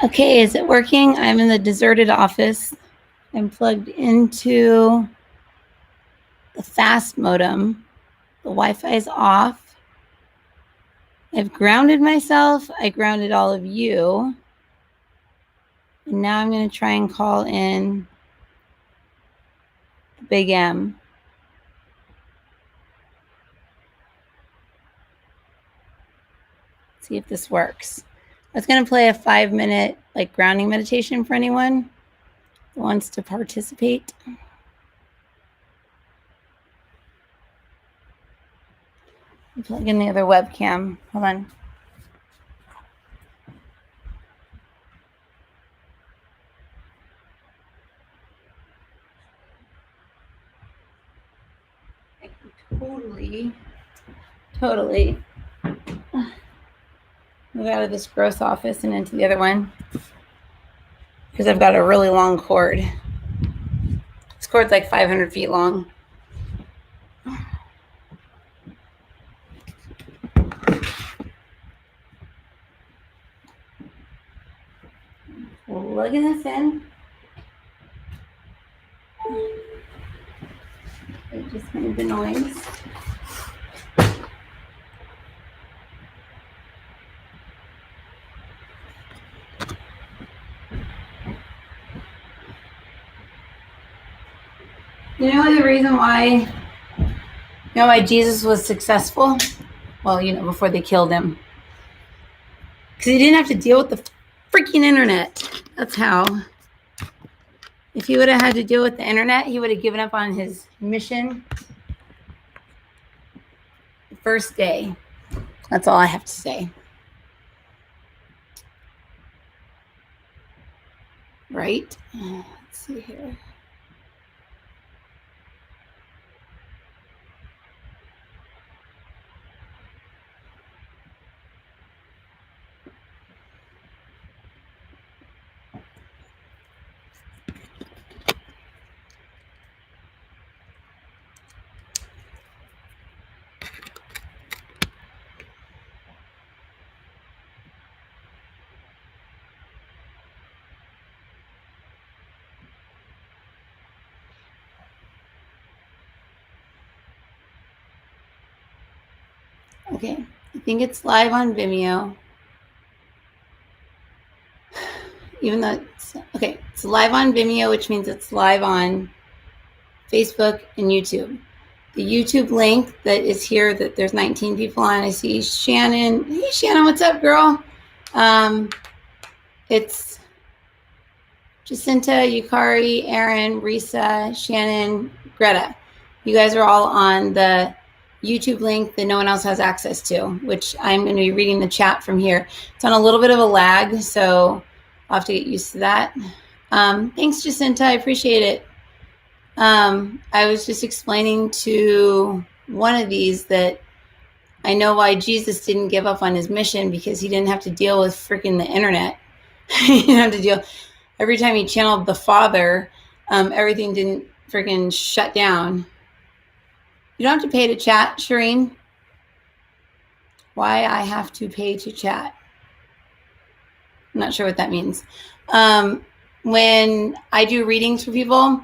Okay, is it working? I'm in the deserted office. I'm plugged into the fast modem. The Wi-Fi is off. I've grounded myself. I grounded all of you. And now I'm going to try and call in the Big M. See if this works. I was going to play a 5-minute grounding meditation for anyone who wants to participate. Plug in the other webcam. Hold on. I can totally move out of this gross office and into the other one because I've got a really long cord. This cord's like 500 feet long. Plugging this in. It just made the noise. You know the reason why Jesus was successful? Well, before they killed him. Because he didn't have to deal with the freaking internet. That's how. If he would have had to deal with the internet, he would have given up on his mission the first day. That's all I have to say. Right? Let's see here. Okay, I think it's live on Vimeo. Even though it's live on Vimeo, which means it's live on Facebook and YouTube. The YouTube link that is here that there's 19 people on. I see Shannon. Hey, Shannon, what's up, girl? It's Jacinta, Yukari, Aaron, Risa, Shannon, Greta. You guys are all on the YouTube link that no one else has access to, which I'm going to be reading the chat from here. It's on a little bit of a lag, so I'll have to get used to that. Thanks, Jacinta. I appreciate it. I was just explaining to one of these that I know why Jesus didn't give up on his mission, because he didn't have to deal with freaking the internet. He didn't have to deal. Every time he channeled the Father, everything didn't freaking shut down. You don't have to pay to chat, Shireen. Why I have to pay to chat? I'm not sure what that means. When I do readings for people,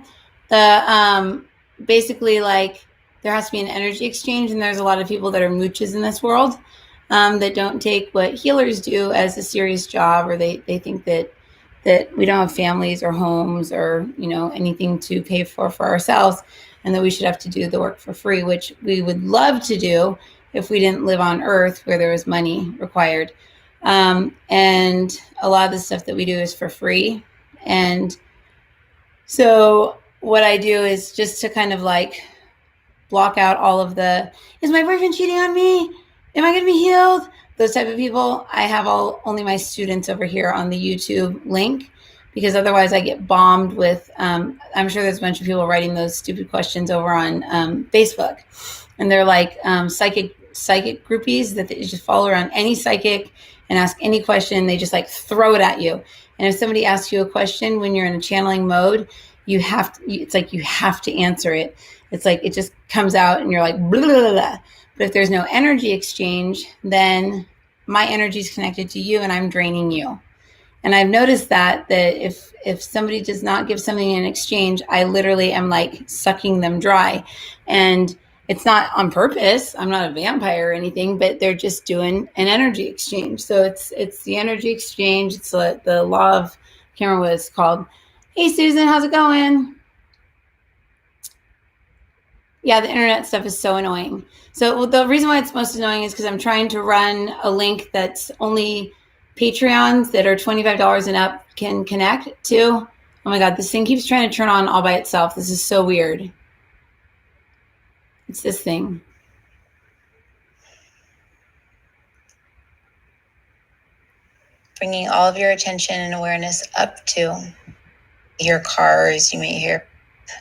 basically there has to be an energy exchange, and there's a lot of people that are mooches in this world that don't take what healers do as a serious job, or they think that we don't have families or homes or anything to pay for ourselves, and that we should have to do the work for free, which we would love to do if we didn't live on Earth where there was money required. And a lot of the stuff that we do is for free. And so what I do is just to kind of block out all of the, is my boyfriend cheating on me? Am I going to be healed? Those type of people. I have only my students over here on the YouTube link, because otherwise I get bombed with, I'm sure there's a bunch of people writing those stupid questions over on Facebook. And they're psychic groupies that they just follow around any psychic and ask any question. They just throw it at you. And if somebody asks you a question when you're in a channeling mode, you have to answer it. It's it just comes out and you're blah, blah, blah, blah. But if there's no energy exchange, then my energy is connected to you and I'm draining you. And I've noticed that if somebody does not give something in exchange, I literally am like sucking them dry. And it's not on purpose. I'm not a vampire or anything, but they're just doing an energy exchange. So it's the energy exchange. It's the law of, I can't remember what it's called. Hey, Susan, how's it going? Yeah, the internet stuff is so annoying. So the reason why it's most annoying is because I'm trying to run a link that's only Patreons that are $25 and up can connect to. Oh my God, this thing keeps trying to turn on all by itself. This is so weird. It's this thing. Bringing all of your attention and awareness up to your cars, you may hear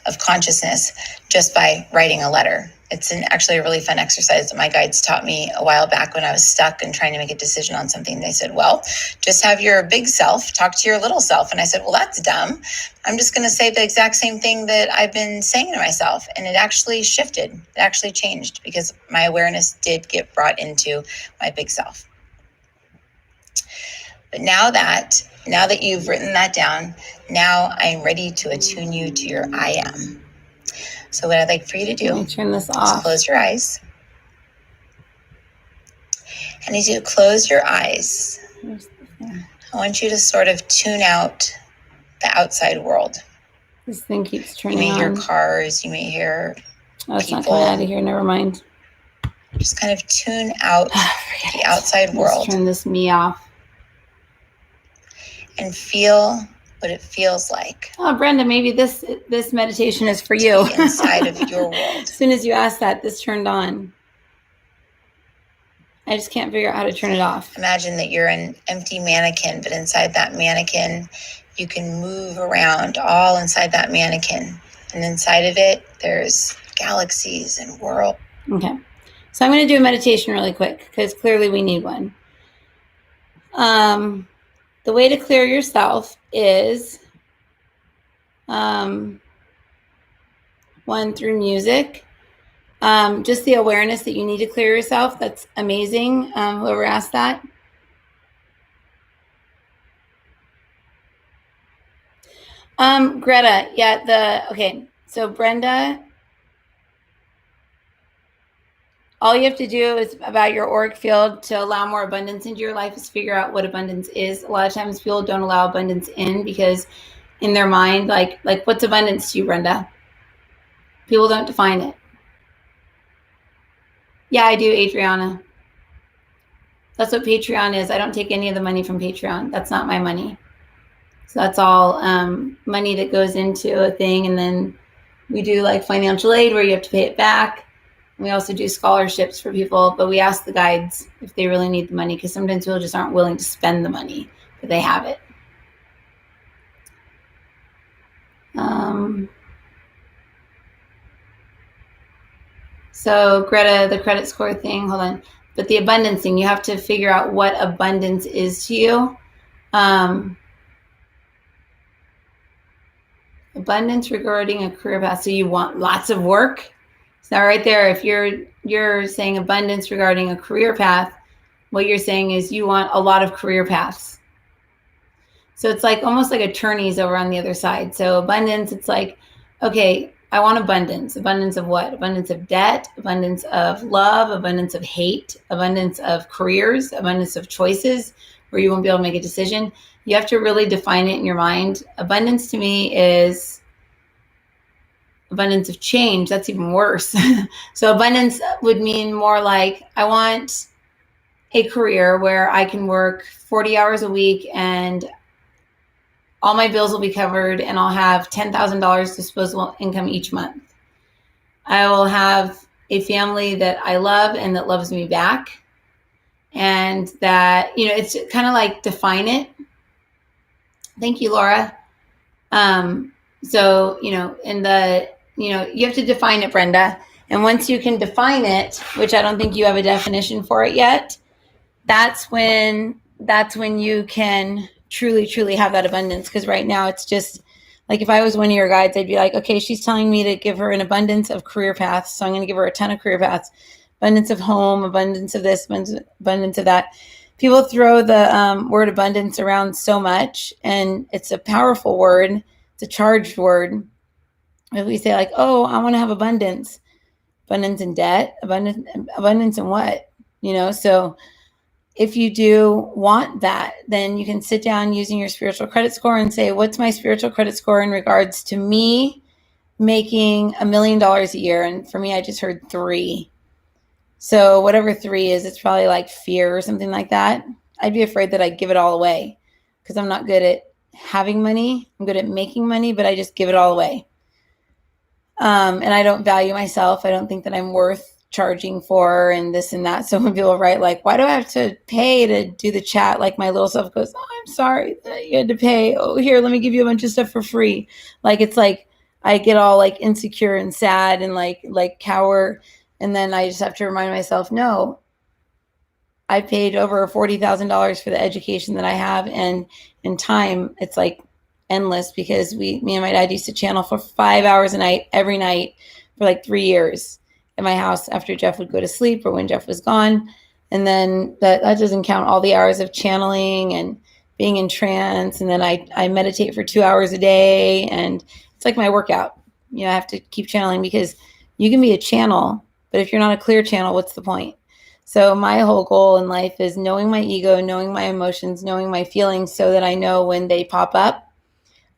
of consciousness just by writing a letter. It's actually a really fun exercise that my guides taught me a while back when I was stuck and trying to make a decision on something. They said, well, just have your big self talk to your little self. And I said, well, that's dumb. I'm just going to say the exact same thing that I've been saying to myself. And it actually shifted. It actually changed because my awareness did get brought into my big self. But now that you've written that down, now I'm ready to attune you to your I am. So what I'd like for you to do is close your eyes. And as you close your eyes, I want you to sort of tune out the outside world. This thing keeps turning on. You may hear cars, you may hear people. It's not coming out of here, never mind. Just kind of tune out the outside world. Let's turn this me off. And feel what it feels like. Oh, Brenda, maybe this meditation is for you. Inside of your world. As soon as you asked that, this turned on. I just can't figure out how to turn it off. Imagine that you're an empty mannequin, but inside that mannequin, you can move around all inside that mannequin. And inside of it, there's galaxies and worlds. Okay. So I'm going to do a meditation really quick because clearly we need one. The way to clear yourself is one, through music. Just the awareness that you need to clear yourself. That's amazing. Whoever asked that. Greta, okay. So Brenda, all you have to do is about your auric field to allow more abundance into your life is figure out what abundance is. A lot of times people don't allow abundance in because in their mind, like what's abundance to you, Brenda? People don't define it. Yeah, I do, Adriana. That's what Patreon is. I don't take any of the money from Patreon. That's not my money. So that's all money that goes into a thing. And then we do like financial aid where you have to pay it back. We also do scholarships for people, but we ask the guides if they really need the money because sometimes people just aren't willing to spend the money, but they have it. So Greta, the credit score thing, hold on. But the abundance thing, you have to figure out what abundance is to you. Abundance regarding a career path. So you want lots of work. So right there, if you're saying abundance regarding a career path, what you're saying is you want a lot of career paths. So it's like almost like attorneys over on the other side. So abundance, it's like, okay, I want abundance. Abundance of what? Abundance of debt, abundance of love, abundance of hate, abundance of careers, abundance of choices where you won't be able to make a decision. You have to really define it in your mind. Abundance to me is abundance of change. That's even worse. So abundance would mean more like I want a career where I can work 40 hours a week and all my bills will be covered and I'll have $10,000 disposable income each month. I will have a family that I love and that loves me back. And that, it's kind of like define it. Thank you, Laura. So, you have to define it, Brenda. And once you can define it, which I don't think you have a definition for it yet, that's when you can truly have that abundance. Because right now it's just like if I was one of your guides, I'd be like, okay, she's telling me to give her an abundance of career paths. So I'm going to give her a ton of career paths, abundance of home, abundance of this, abundance of that. people throw the word abundance around so much, and it's a powerful word. It's a charged word. If we say like, "Oh, I want to have abundance," abundance in debt, abundance in what? So if you do want that, then you can sit down using your spiritual credit score and say, what's my spiritual credit score in regards to me making $1 million a year? And for me, I just heard 3. So whatever 3 is, it's probably like fear or something like that. I'd be afraid that I'd give it all away because I'm not good at having money. I'm good at making money, but I just give it all away. And I don't value myself. I don't think that I'm worth charging for and this and that. So when people write like, why do I have to pay to do the chat? Like my little self goes, oh, I'm sorry that you had to pay. Oh, here, let me give you a bunch of stuff for free. Like, it's like, I get all like insecure and sad and like cower. And then I just have to remind myself, no, I paid over $40,000 for the education that I have. And in time, it's like endless because me and my dad used to channel for 5 hours a night, every night for like 3 years at my house after Jeff would go to sleep or when Jeff was gone. And then that doesn't count all the hours of channeling and being in trance. And then I meditate for 2 hours a day. And it's like my workout. I have to keep channeling because you can be a channel, but if you're not a clear channel, what's the point? So my whole goal in life is knowing my ego, knowing my emotions, knowing my feelings so that I know when they pop up,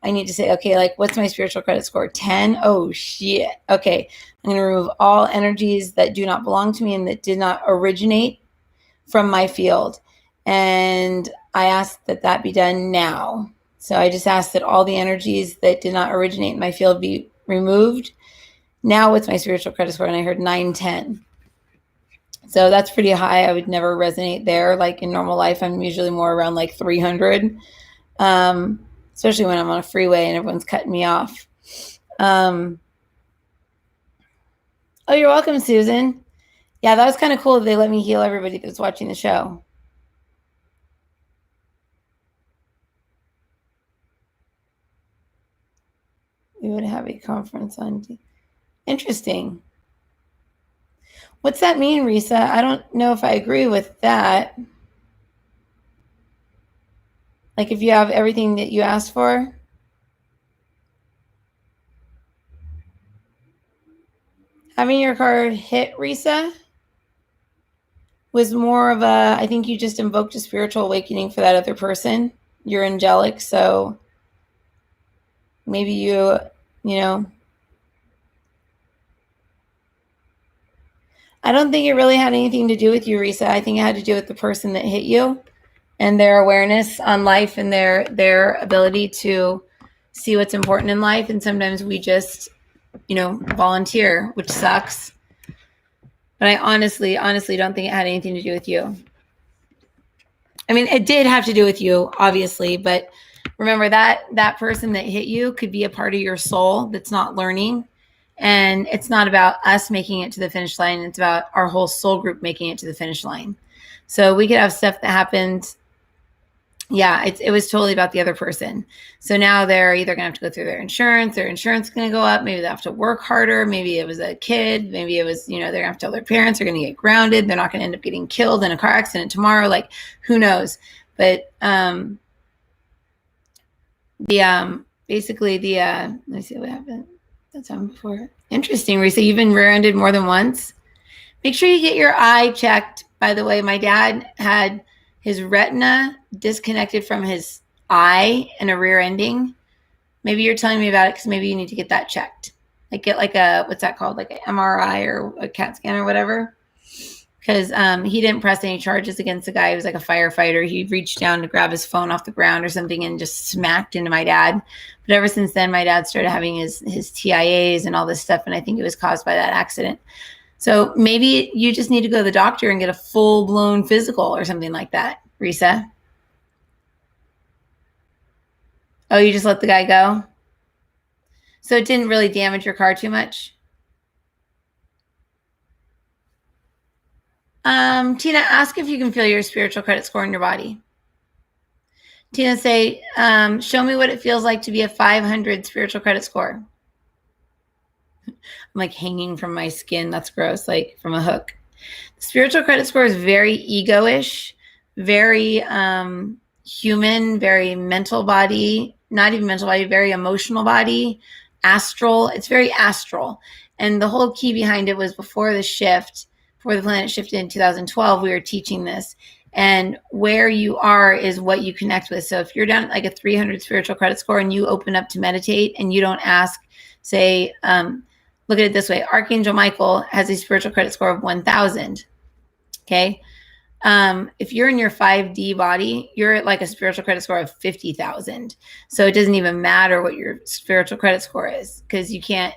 I need to say, okay, like what's my spiritual credit score? 10? Oh shit. Okay. I'm going to remove all energies that do not belong to me and that did not originate from my field. And I ask that that be done now. So I just ask that all the energies that did not originate in my field be removed. Now what's my spiritual credit score? And I heard 910. So that's pretty high. I would never resonate there. Like in normal life, I'm usually more around like 300, especially when I'm on a freeway and everyone's cutting me off. Oh, you're welcome, Susan. Yeah, that was kind of cool that they let me heal everybody that's watching the show. We would have a conference on. Interesting. What's that mean, Risa? I don't know if I agree with that. Like if you have everything that you asked for. Having your car hit, Risa, was more of a, I think you just invoked a spiritual awakening for that other person. You're angelic, so maybe you know. I don't think it really had anything to do with you, Risa. I think it had to do with the person that hit you and their awareness on life and their ability to see what's important in life. And sometimes we just, volunteer, which sucks. But I honestly don't think it had anything to do with you. I mean, it did have to do with you, obviously, but remember that person that hit you could be a part of your soul that's not learning. And it's not about us making it to the finish line. It's about our whole soul group making it to the finish line. So we could have stuff that happened. Yeah, it was totally about the other person. So now they're either going to have to go through their insurance is going to go up. Maybe they have to work harder. Maybe it was a kid. Maybe it was, they're going to have to tell theher parents they're going to get grounded. They're not going to end up getting killed in a car accident tomorrow. Like, who knows? But basically let me see what happened. That's happened before. Interesting, Risa. You've been rear-ended more than once. Make sure you get your eye checked. By the way, my dad had his retina disconnected from his eye in a rear ending. Maybe you're telling me about it because maybe you need to get that checked. Like get like a, what's that called? Like an MRI or a CAT scan or whatever. Because he didn't press any charges against the guy. He was like a firefighter. He reached down to grab his phone off the ground or something and just smacked into my dad. But ever since then, my dad started having his TIAs and all this stuff. And I think it was caused by that accident. So maybe you just need to go to the doctor and get a full-blown physical or something like that, Risa. Oh, you just let the guy go? So it didn't really damage your car too much? Tina, ask if you can feel your spiritual credit score in your body. Tina, say, show me what it feels like to be a 500 spiritual credit score. I'm like hanging from my skin. That's gross, like from a hook. The spiritual credit score is very ego-ish, very human, very mental body, not even mental body, very emotional body, astral. It's very astral. And the whole key behind it was before the shift, before the planet shifted in 2012, we were teaching this. And where you are is what you connect with. So if you're down at like a 300 spiritual credit score and you open up to meditate and you don't ask, say, look at it this way, Archangel Michael has a spiritual credit score of 1,000. Okay. If you're in your 5D body, you're at like a spiritual credit score of 50,000. So it doesn't even matter what your spiritual credit score is, because you can't,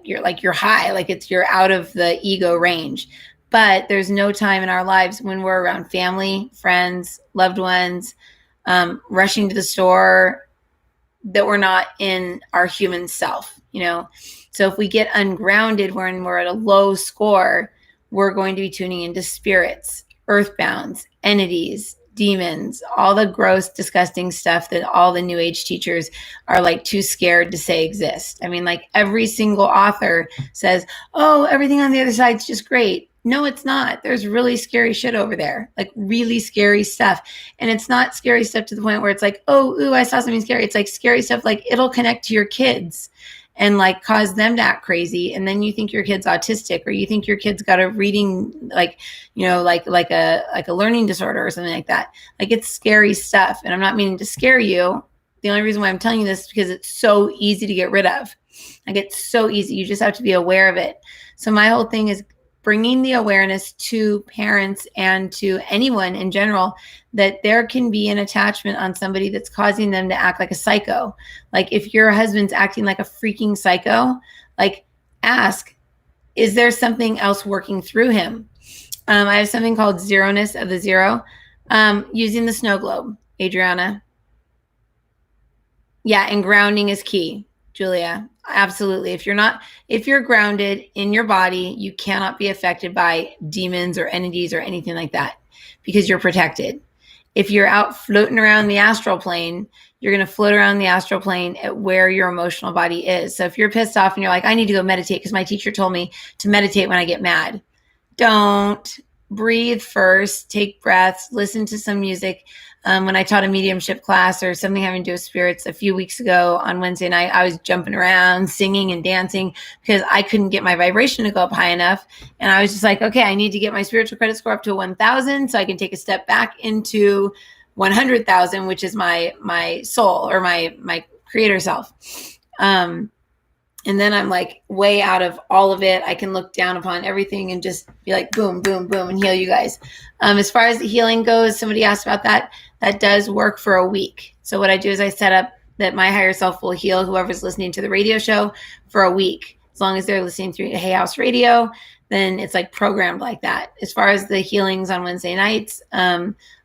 you're high, like you're out of the ego range. But there's no time in our lives when we're around family, friends, loved ones, rushing to the store, that we're not in our human self, you know? So if we get ungrounded when we're at a low score, we're going to be tuning into spirits, earthbounds, entities, demons, all the gross, disgusting stuff that all the new age teachers are like too scared to say exist. I mean, like every single author says, oh, everything on the other side's just great. No, it's not. There's really scary shit over there, like really scary stuff. And it's not scary stuff to the point where it's like, oh, ooh, I saw something scary. It's like scary stuff, like it'll connect to your kids and like cause them to act crazy. And then you think your kid's autistic, or you think your kid's got a reading, like, you know, like a learning disorder or something like that. Like it's scary stuff. And I'm not meaning to scare you. The only reason why I'm telling you this is because it's so easy to get rid of. Like it's so easy. You just have to be aware of it. So my whole thing is bringing the awareness to parents and to anyone in general that there can be an attachment on somebody that's causing them to act like a psycho. Like if your husband's acting like a freaking psycho, like ask, is there something else working through him? I have something called zeroness of the zero, using the snow globe, Adriana. Yeah, and grounding is key, Julia. Absolutely. If you're grounded in your body, you cannot be affected by demons or entities or anything like that, because you're protected. If you're out floating around the astral plane, you're going to float around the astral plane at where your emotional body is. So if you're pissed off and you're like, I need to go meditate because my teacher told me to meditate when I get mad, don't. Breathe first, take breaths, listen to some music. When I taught a mediumship class or something having to do with spirits a few weeks ago on Wednesday night, I was jumping around, singing and dancing because I couldn't get my vibration to go up high enough. And I was just like, okay, I need to get my spiritual credit score up to 1,000 so I can take a step back into 100,000, which is my soul, or my creator self. And then I'm like way out of all of it. I can look down upon everything and just be like, boom, boom, boom, and heal you guys. As far as the healing goes, somebody asked about that. That does work for a week. So what I do is I set up that my higher self will heal whoever's listening to the radio show for a week. As long as they're listening through Hay House Radio, then it's like programmed like that. As far as the healings on Wednesday nights,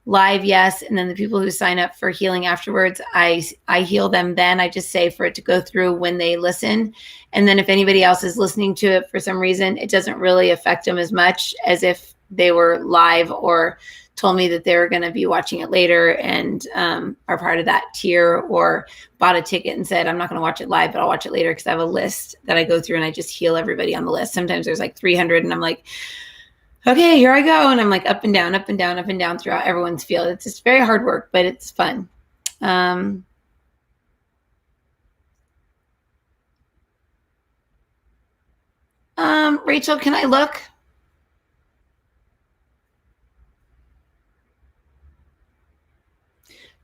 live, yes. And then the people who sign up for healing afterwards, I heal them then. I just say for it to go through when they listen. And then if anybody else is listening to it for some reason, it doesn't really affect them as much as if they were live or told me that they were going to be watching it later and are part of that tier, or bought a ticket and said, I'm not going to watch it live, but I'll watch it later because I have a list that I go through and I just heal everybody on the list. Sometimes there's like 300 and I'm like, okay, here I go. And I'm like up and down, up and down, up and down throughout everyone's field. It's just very hard work, but it's fun. Rachel, can I look?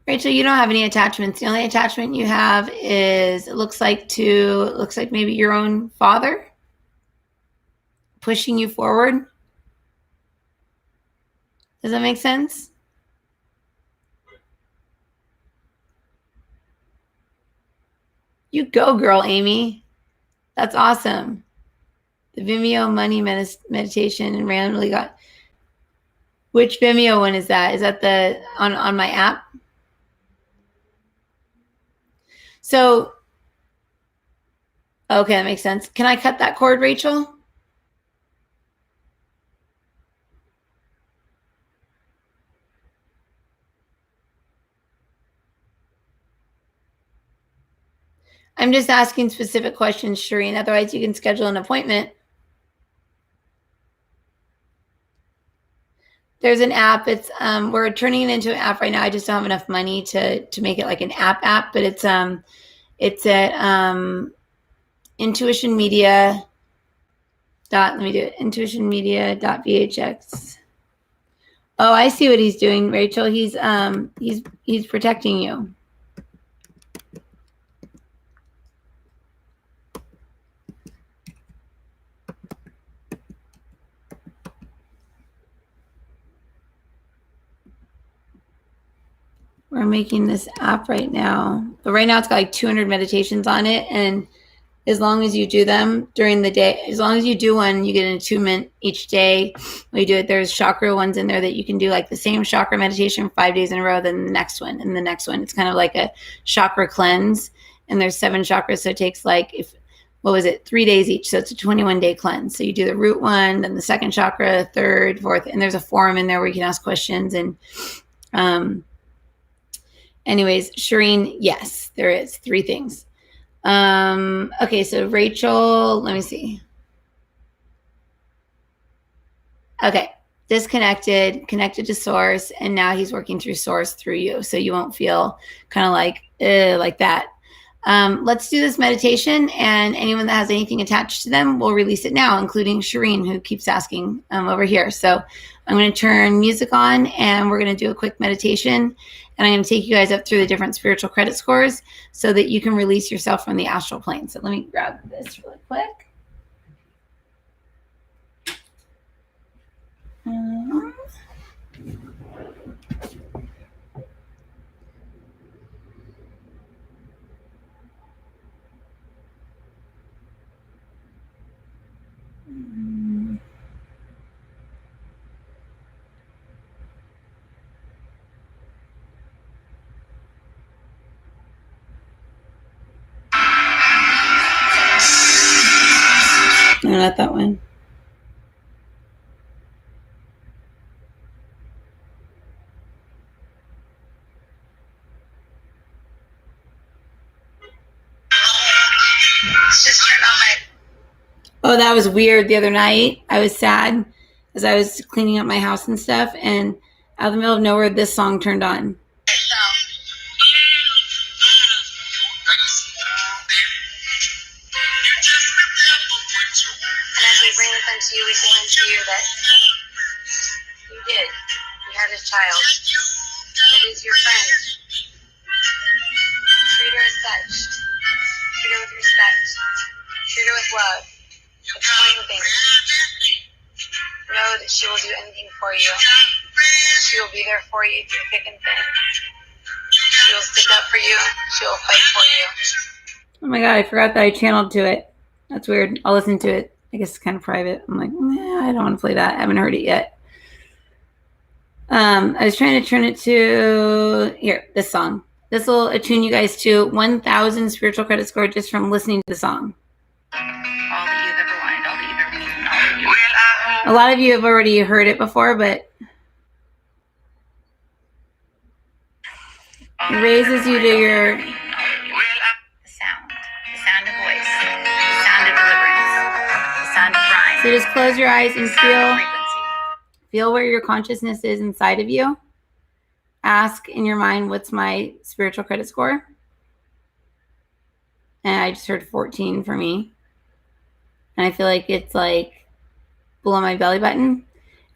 Rachel, you don't have any attachments. The only attachment you have is, it looks like maybe your own father pushing you forward. Does that make sense? You go, girl, Amy. That's awesome. The Vimeo money meditation and randomly got. Which Vimeo one is that? Is that the on my app? So, okay, that makes sense. Can I cut that cord, Rachel? I'm just asking specific questions, Shireen. Otherwise, you can schedule an appointment. There's an app. It's we're turning it into an app right now. I just don't have enough money to make it like an app, but it's at Intuition Media. Let me do it. Intuitionmedia.vhx. Oh, I see what he's doing, Rachel. He's protecting you. We're making this app right now. But right now it's got like 200 meditations on it. And as long as you do them during the day, as long as you do one, you get an attunement each day. When you do it, there's chakra ones in there that you can do like the same chakra meditation 5 days in a row, then the next one, and the next one. It's kind of like a chakra cleanse. And there's 7 chakras. So it takes like, 3 days each. So it's a 21-day cleanse. So you do the root one, then the second chakra, third, fourth, and there's a forum in there where you can ask questions. And anyways, Shireen, yes, there is 3 things. Okay, so Rachel, let me see. Okay, disconnected, connected to source, and now he's working through source through you. So you won't feel kind of like that. Let's do this meditation, and anyone that has anything attached to them, we'll release it now, including Shireen, who keeps asking over here. So I'm going to turn music on, and we're going to do a quick meditation, and I'm going to take you guys up through the different spiritual credit scores so that you can release yourself from the astral plane. So let me grab this really quick. No, not that one. Oh, that was weird. The other night, I was sad as I was cleaning up my house and stuff, and out of the middle of nowhere, this song turned on. And as we bring this unto you, we say unto you that you did. You had a child. It is your friend. Treat her as such. Treat her with respect. Treat her with love. Explain things. Know that she will do anything for you. She will be there for you through thick and thin. She will stick up for you. She will fight for you. Oh my God, I forgot that I channeled to it. That's weird. I'll listen to it. I guess it's kind of private. I'm like, I don't want to play that. I haven't heard it yet. I was trying to turn it to this song. This will attune you guys to 1,000 spiritual credit score just from listening to the song. All that you've ever wanted, all that you've ever needed, all that you. A lot of you have already heard it before, but it raises you to your the sound of voice, the sound of deliverance, the sound of rhyme. So just close your eyes and feel where your consciousness is inside of you. Ask in your mind, what's my spiritual credit score? And I just heard 14 for me. And I feel like it's like below my belly button.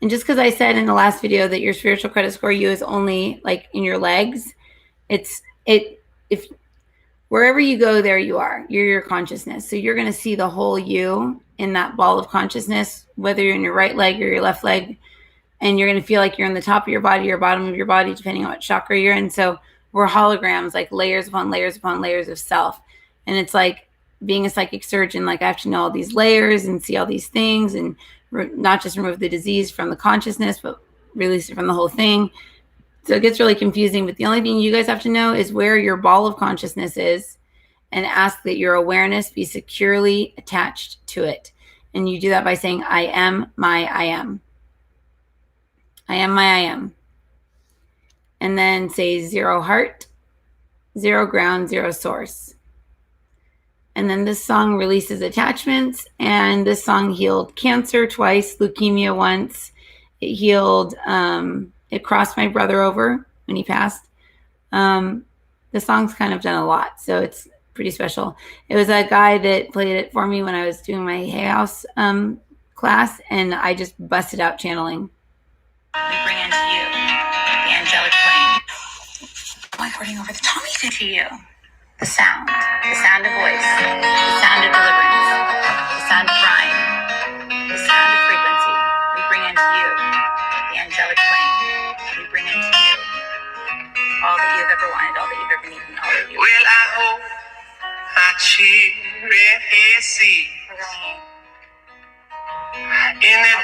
And just because I said in the last video that your spiritual credit score you is only like in your legs, if wherever you go, there you are. You're your consciousness. So you're going to see the whole you in that ball of consciousness, whether you're in your right leg or your left leg. And you're going to feel like you're in the top of your body or bottom of your body, depending on what chakra you're in. So we're holograms, like layers upon layers upon layers of self. And it's like being a psychic surgeon, like I have to know all these layers and see all these things and not just remove the disease from the consciousness, but release it from the whole thing. So it gets really confusing. But the only thing you guys have to know is where your ball of consciousness is and ask that your awareness be securely attached to it. And you do that by saying, I am my I am. I am my I am. And then say 0 heart, 0 ground, 0 source. And then this song releases attachments, and this song healed cancer twice, leukemia once, It healed. It crossed my brother over when he passed. The song's kind of done a lot, so it's pretty special. It was a guy that played it for me when I was doing my Hay House class, and I just busted out channeling. We bring into you the angelic plane. Recording over the Tommy to you. The sound of voice, the sound of deliverance, the sound of rhyme, the sound of frequency. We bring into you the angelic plane. We bring into you all that you've ever wanted, all that you've ever needed, all that you. Well, I hope I cheer and see in the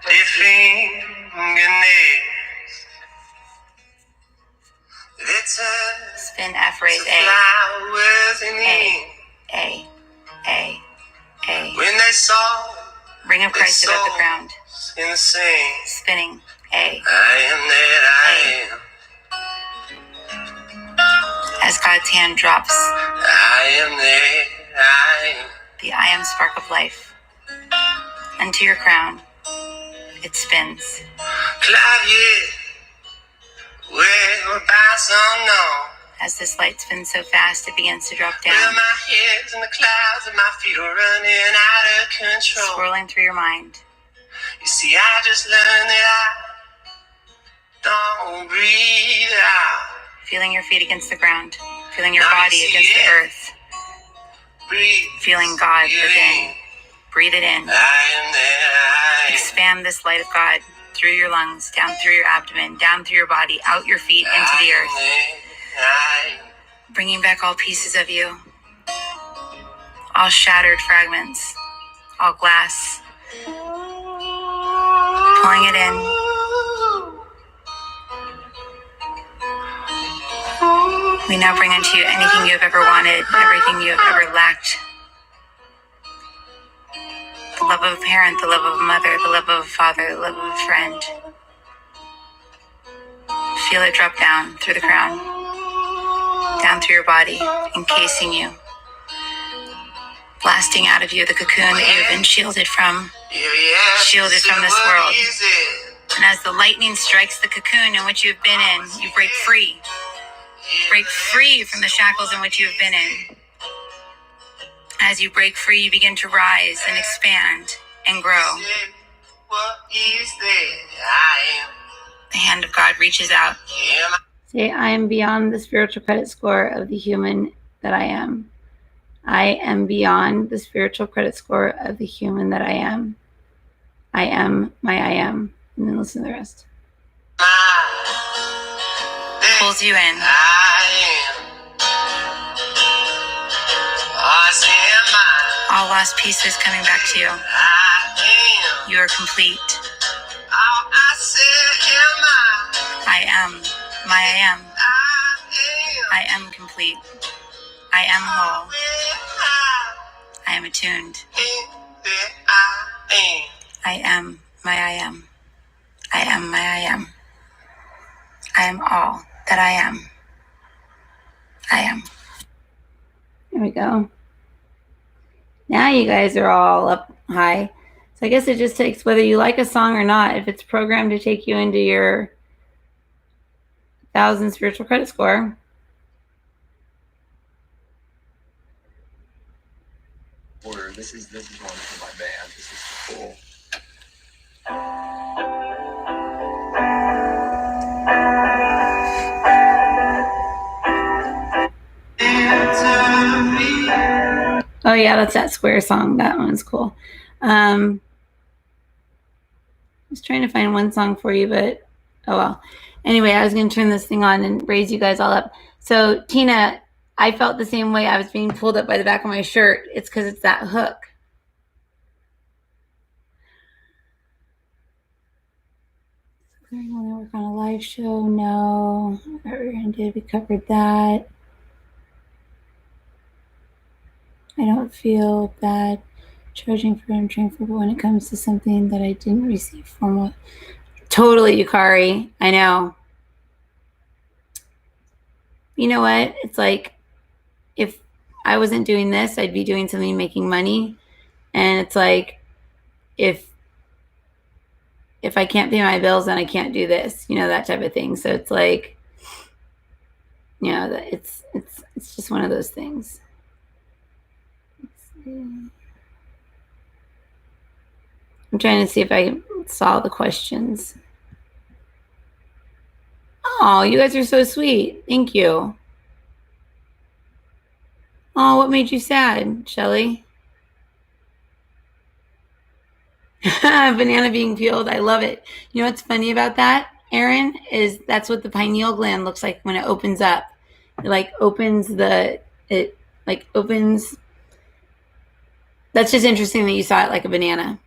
dirty fingernails. Spin F raise A. A. When they saw Ring of Christ above the ground. In the same. Spinning A. I am that I am. As God's hand drops. I am that I am. The I am spark of life. Unto your crown. It spins. Clavier. Well, by some know. As this light spins so fast, it begins to drop down. Well, my head's in the clouds and my feet are running out of control. Swirling through your mind. You see, I just learned that I don't breathe out. Feeling your feet against the ground. Feeling your body against the earth. Breathe. Feeling God within. Breathe it in. Expand this light of God through your lungs, down through your abdomen, down through your body, out your feet, into the earth. Bringing back all pieces of you. All shattered fragments. All glass. Pulling it in. We now bring into you anything you have ever wanted, everything you have ever lacked. The love of a parent, the love of a mother, the love of a father, the love of a friend. Feel it drop down through the crown, down through your body, encasing you, blasting out of you the cocoon that you've been shielded from this world. And as the lightning strikes the cocoon in which you've been in, you break free. Break free from the shackles in which you have been in. As you break free, you begin to rise and expand and grow. The hand of God reaches out. Say, I am beyond the spiritual credit score of the human that I am. I am beyond the spiritual credit score of the human that I am. I am my I am. And then listen to the rest. Pulls you in. All lost pieces coming back to you. You are complete. I am my I am. I am complete. I am whole. I am attuned. I am my I am. I am my I am. I am all that I am. I am. There we go. Now you guys are all up high. So I guess it just takes whether you like a song or not. If it's programmed to take you into your 1,000 spiritual credit score. Order. This is one for my band. This is cool. Oh yeah, that's that Square song. That one's cool. I was trying to find one song for you, but oh well. Anyway, I was going to turn this thing on and raise you guys all up. So Tina, I felt the same way. I was being pulled up by the back of my shirt. It's because it's that hook. Clearing all the work on a live show. No. What we're going to do, we covered that. I don't feel bad charging for entering for, but when it comes to something that I didn't receive from totally, Yukari. I know. You know what? It's like if I wasn't doing this, I'd be doing something making money. And it's like if if I can't pay my bills, then I can't do this, that type of thing. So it's like, it's just one of those things. I'm trying to see if I saw the questions. Oh, you guys are so sweet. Thank you. Oh, what made you sad, Shelly? Banana being peeled. I love it. You know what's funny about that, Erin, is that's what the pineal gland looks like when it opens up. It like opens it like opens. That's just interesting that you saw it like a banana.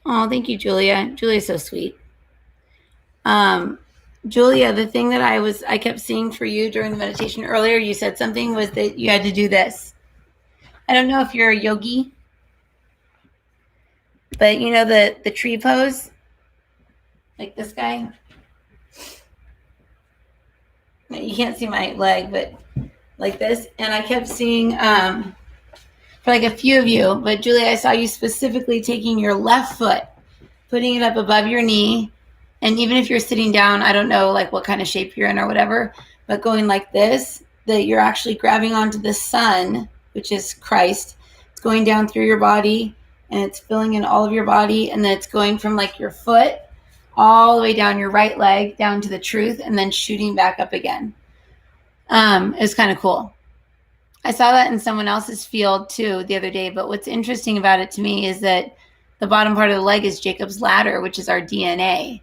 Oh, thank you, Julia. Julia's so sweet. Julia, the thing that I kept seeing for you during the meditation earlier, you said something was that you had to do this. I don't know if you're a yogi, but you know the tree pose, like this guy. You can't see my leg, but like this. And I kept seeing for like a few of you, but Julia, I saw you specifically taking your left foot, putting it up above your knee, and even if you're sitting down, I don't know like what kind of shape you're in or whatever, but going like this, that you're actually grabbing onto the sun, which is Christ. It's going down through your body and it's filling in all of your body, and then it's going from like your foot all the way down your right leg down to the truth, and then shooting back up again. It's kind of cool. I saw that in someone else's field too the other day, but what's interesting about it to me is that the bottom part of the leg is Jacob's ladder, which is our DNA.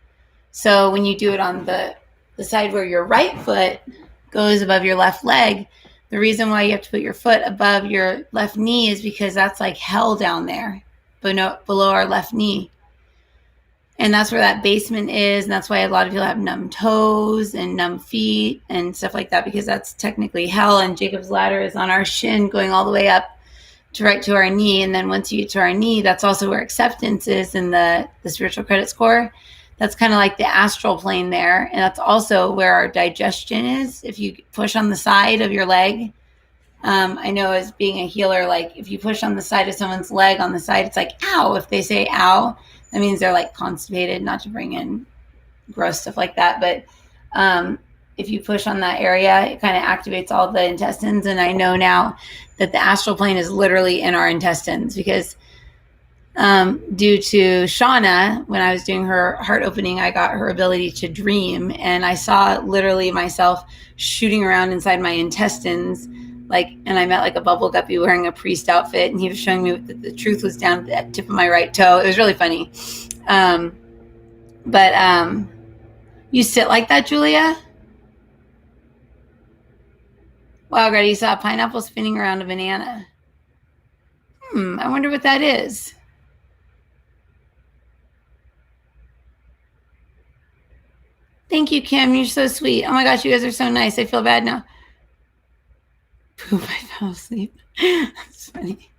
So when you do it on the side where your right foot goes above your left leg, the reason why you have to put your foot above your left knee is because that's like hell down there, below our left knee. And that's where that basement is, and that's why a lot of people have numb toes and numb feet and stuff like that, because that's technically hell, and Jacob's ladder is on our shin going all the way up to right to our knee. And then once you get to our knee, that's also where acceptance is in the spiritual credit score. That's kind of like the astral plane there, and that's also where our digestion is. If you push on the side of your leg, I know as being a healer, like if you push on the side of someone's leg on the side, it's like, ow. If they say ow, that means they're like constipated, not to bring in gross stuff like that. But if you push on that area, it kind of activates all the intestines. And I know now that the astral plane is literally in our intestines, because due to Shauna, when I was doing her heart opening, I got her ability to dream. And I saw literally myself shooting around inside my intestines, and I met like a bubble guppy wearing a priest outfit, and he was showing me that the truth was down at the tip of my right toe. It was really funny. But you sit like that, Julia? Wow, Greta, you saw a pineapple spinning around a banana. I wonder what that is. Thank you, Kim. You're so sweet. Oh my gosh, you guys are so nice. I feel bad now. Poop, I fell asleep. That's funny.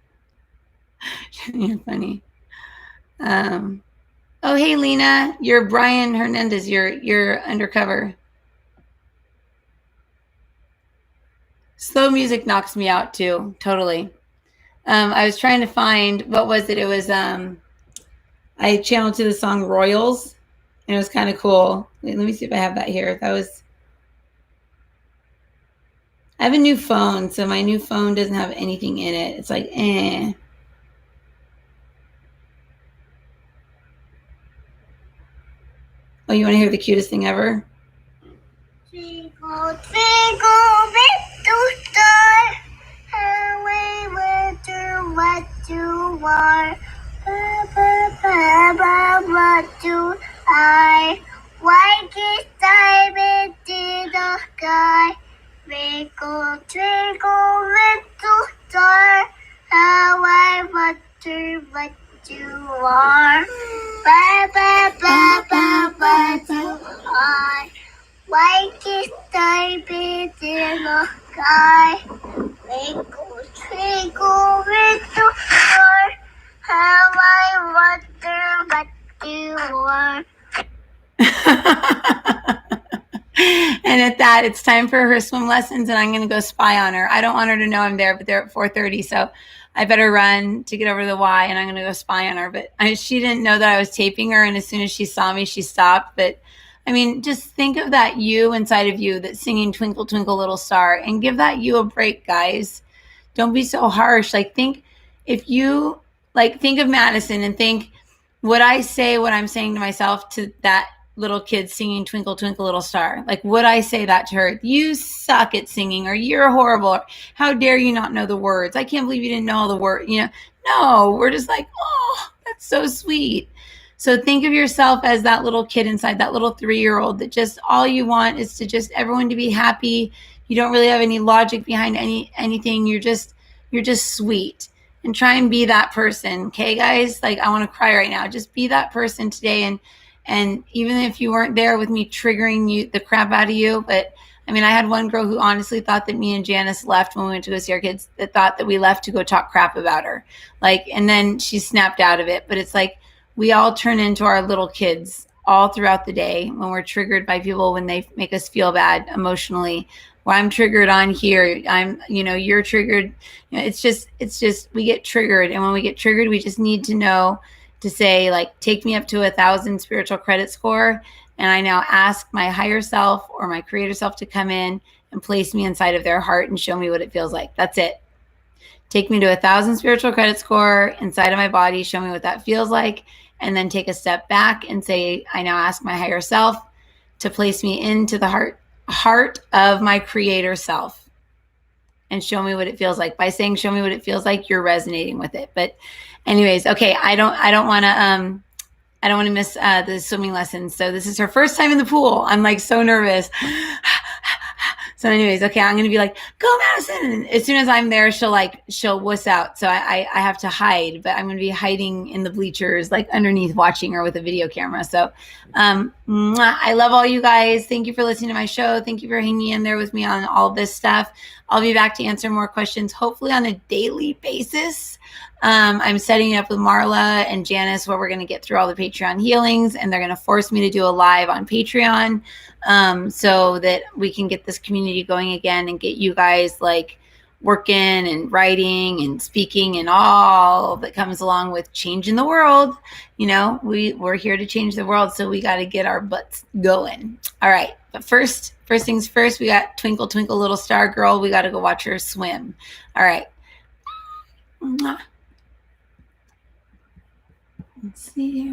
You're funny. Oh, hey, Lena. You're Brian Hernandez. You're undercover. Slow music knocks me out too. Totally. I was trying to find, what was it? It was, I channeled to the song Royals, and it was kind of cool. Wait, let me see if I have that here. I have a new phone, so my new phone doesn't have anything in it. It's like, eh. Oh, you want to hear the cutest thing ever? Twinkle, twinkle, little star, how I wonder what you are. Ba, ba, ba, ba, what do I? Why get diamond in the sky? Twinkle, twinkle, little star, how I wonder what you are. Ba, ba, ba, ba, what do I? Why get diamond in the sky? Twinkle, twinkle, little star, how I wonder what you are. And at that, it's time for her swim lessons, and I'm going to go spy on her. I don't want her to know I'm there, but they're at 4:30, so I better run to get over to the Y, and I'm going to go spy on her. But she didn't know that I was taping her, and as soon as she saw me, she stopped. But I mean, just think of that you inside of you that's singing Twinkle, Twinkle, Little Star, and give that you a break, guys. Don't be so harsh. Like, think if you, like, think of Madison and think, would I say what I'm saying to myself to that little kid singing Twinkle, Twinkle, Little Star? Like, would I say that to her? You suck at singing, or you're horrible, or how dare you not know the words? I can't believe you didn't know all the words. You know, no, we're just like, oh, that's so sweet. So think of yourself as that little kid inside, that little 3-year-old that just all you want is to just everyone to be happy. You don't really have any logic behind anything. You're just sweet. And try and be that person. Okay, guys? Like, I want to cry right now. Just be that person today. And even if you weren't there with me triggering you the crap out of you, but I mean, I had one girl who honestly thought that me and Janice left when we went to go see our kids, that thought that we left to go talk crap about her. Like, and then she snapped out of it. But it's like, we all turn into our little kids all throughout the day when we're triggered by people, when they make us feel bad emotionally. Well, I'm triggered on here. You're triggered. It's just, we get triggered. And when we get triggered, we just need to know to say, like, take me up to 1,000 spiritual credit score. And I now ask my higher self or my creator self to come in and place me inside of their heart and show me what it feels like. That's it. Take me to 1,000 spiritual credit score inside of my body. Show me what that feels like. And then take a step back and say, I now ask my higher self to place me into the heart of my creator self and show me what it feels like. By saying show me what it feels like, you're resonating with it. But anyways, okay, I don't want to miss the swimming lessons. So this is her first time in the pool. I'm like so nervous. So anyways, okay, I'm going to be like, go Madison. And as soon as I'm there, she'll wuss out. So I have to hide, but I'm going to be hiding in the bleachers, like underneath watching her with a video camera. So I love all you guys. Thank you for listening to my show. Thank you for hanging in there with me on all this stuff. I'll be back to answer more questions, hopefully on a daily basis. I'm setting it up with Marla and Janice where we're going to get through all the Patreon healings, and they're going to force me to do a live on Patreon so that we can get this community going again and get you guys like working and writing and speaking and all that comes along with changing the world. We're here to change the world, so we got to get our butts going. All right. But first things first, we got Twinkle, Twinkle, Little Star Girl. We got to go watch her swim. All right. Let's see here.